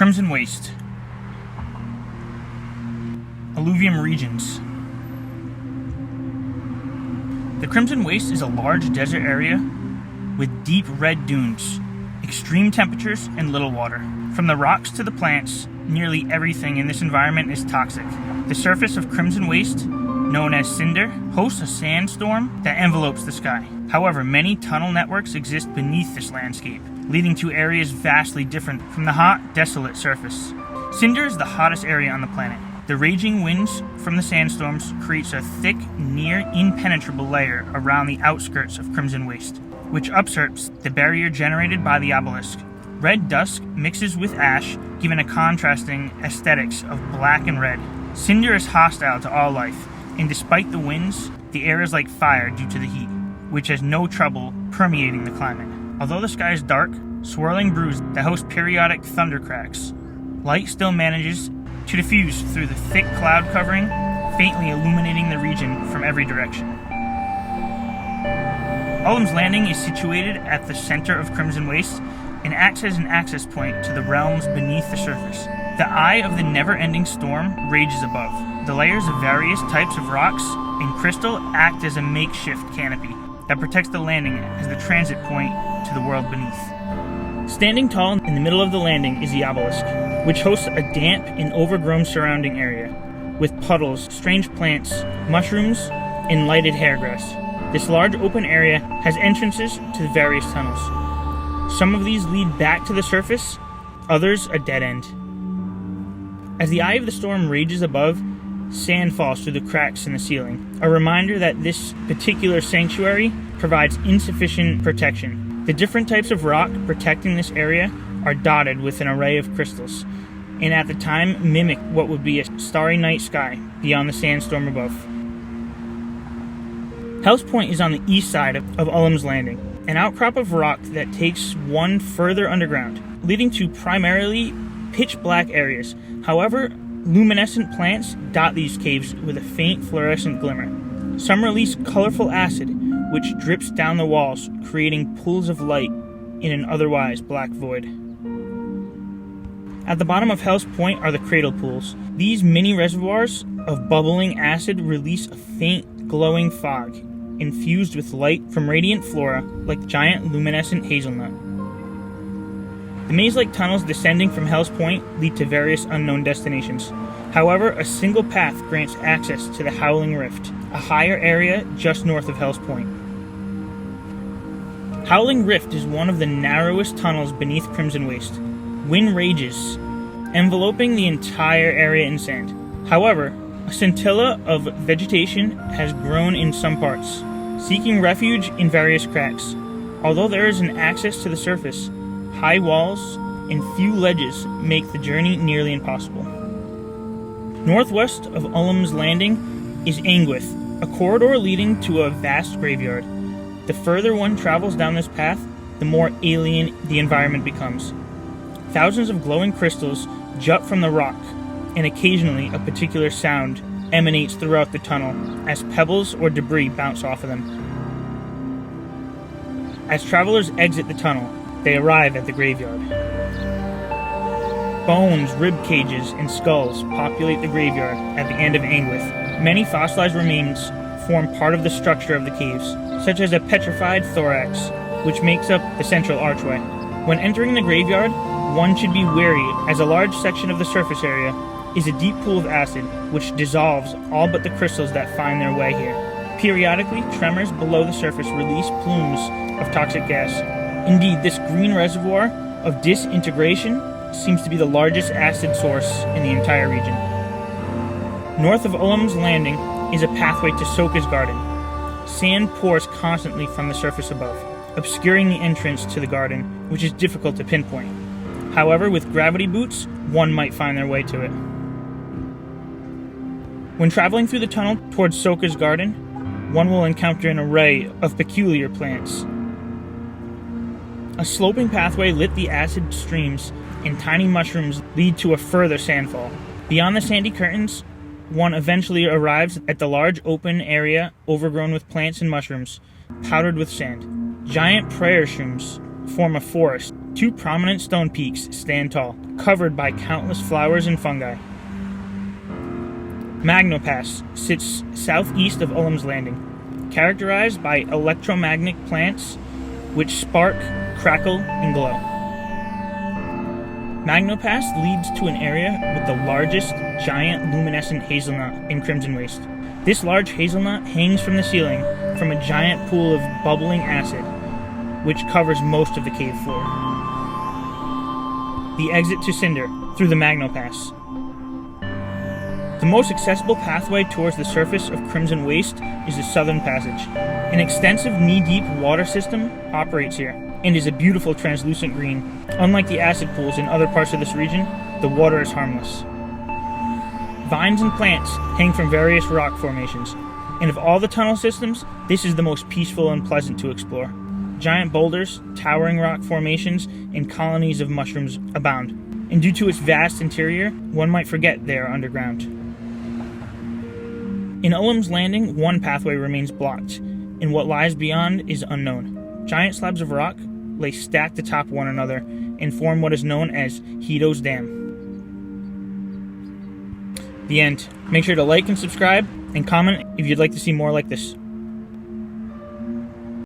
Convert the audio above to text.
Crimson Waste. Illuvium regions. The Crimson Waste is a large desert area with deep red dunes, extreme temperatures, and little water. From the rocks to the plants, nearly everything in this environment is toxic. The surface of Crimson Waste, known as cinder, hosts a sandstorm that envelopes the sky. However, many tunnel networks exist beneath this landscape, leading to areas vastly different from the hot, desolate surface. Cinder is the hottest area on the planet. The raging winds from the sandstorms creates a thick, near impenetrable layer around the outskirts of Crimson Waste, which usurps the barrier generated by the obelisk. Red dust mixes with ash, giving a contrasting aesthetics of black and red. Cinder is hostile to all life, and despite the winds, the air is like fire due to the heat, which has no trouble permeating the climate. Although the sky is dark, swirling brews that host periodic thunder cracks, light still manages to diffuse through the thick cloud covering, faintly illuminating the region from every direction. Illuvium's Landing is situated at the center of Crimson Waste and acts as an access point to the realms beneath the surface. The eye of the never-ending storm rages above. The layers of various types of rocks and crystal act as a makeshift canopy that protects the landing as the transit point to the world beneath. Standing tall in the middle of the landing is the obelisk, which hosts a damp and overgrown surrounding area, with puddles, strange plants, mushrooms, and lighted hairgrass. This large open area has entrances to the various tunnels. Some of these lead back to the surface, others a dead end. As the eye of the storm rages above, sand falls through the cracks in the ceiling, a reminder that this particular sanctuary provides insufficient protection. The different types of rock protecting this area are dotted with an array of crystals, and at the time mimic what would be a starry night sky beyond the sandstorm above. Hell's Point is on the east side of Illuvium's Landing, an outcrop of rock that takes one further underground, leading to primarily pitch-black areas. However, luminescent plants dot these caves with a faint fluorescent glimmer. Some release colorful acid, which drips down the walls, creating pools of light in an otherwise black void. At the bottom of Hell's Point are the Cradle Pools. These mini reservoirs of bubbling acid release a faint, glowing fog, infused with light from radiant flora like giant luminescent hazelnut. The maze-like tunnels descending from Hell's Point lead to various unknown destinations. However, a single path grants access to the Howling Rift, a higher area just north of Hell's Point. Howling Rift is one of the narrowest tunnels beneath Crimson Waste. Wind rages, enveloping the entire area in sand. However, a scintilla of vegetation has grown in some parts, seeking refuge in various cracks. Although there is an access to the surface, high walls and few ledges make the journey nearly impossible. Northwest of Illuvium's Landing is Anguith, a corridor leading to a vast graveyard. The further one travels down this path, the more alien the environment becomes. Thousands of glowing crystals jut from the rock, and occasionally a particular sound emanates throughout the tunnel as pebbles or debris bounce off of them. As travelers exit the tunnel, they arrive at the graveyard. Bones, rib cages, and skulls populate the graveyard at the end of Anguith. Many fossilized remains form part of the structure of the caves, such as a petrified thorax, which makes up the central archway. When entering the graveyard, one should be wary, as a large section of the surface area is a deep pool of acid, which dissolves all but the crystals that find their way here. Periodically, tremors below the surface release plumes of toxic gas. Indeed, this green reservoir of disintegration seems to be the largest acid source in the entire region. North of Illuvium's Landing is a pathway to Soka's garden. Sand pours constantly from the surface above, obscuring the entrance to the garden, which is difficult to pinpoint. However, with gravity boots, one might find their way to it. When traveling through the tunnel towards Soka's garden, one will encounter an array of peculiar plants. A sloping pathway lit the acid streams, and tiny mushrooms lead to a further sandfall. Beyond the sandy curtains, one eventually arrives at the large open area overgrown with plants and mushrooms, powdered with sand. Giant prayer shrooms form a forest Two prominent stone peaks stand tall, covered by countless flowers and fungi. Magnopass sits southeast of Ullum's Landing, characterized by electromagnetic plants which spark, crackle, and glow. Magnopass leads to an area with the largest giant luminescent hazelnut in Crimson Waste. This large hazelnut hangs from the ceiling from a giant pool of bubbling acid, which covers most of the cave floor. The exit to Cinder through the Magnopass. The most accessible pathway towards the surface of Crimson Waste is the Southern Passage. An extensive knee-deep water system operates here, and is a beautiful translucent green. Unlike the acid pools in other parts of this region, the water is harmless. Vines and plants hang from various rock formations, and of all the tunnel systems, this is the most peaceful and pleasant to explore. Giant boulders, towering rock formations, and colonies of mushrooms abound, and due to its vast interior, one might forget they are underground. In Ullum's Landing, one pathway remains blocked, and what lies beyond is unknown. Giant slabs of rock lay stacked atop one another and form what is known as Hito's Dam. The end. Make sure to like and subscribe, and comment if you'd like to see more like this.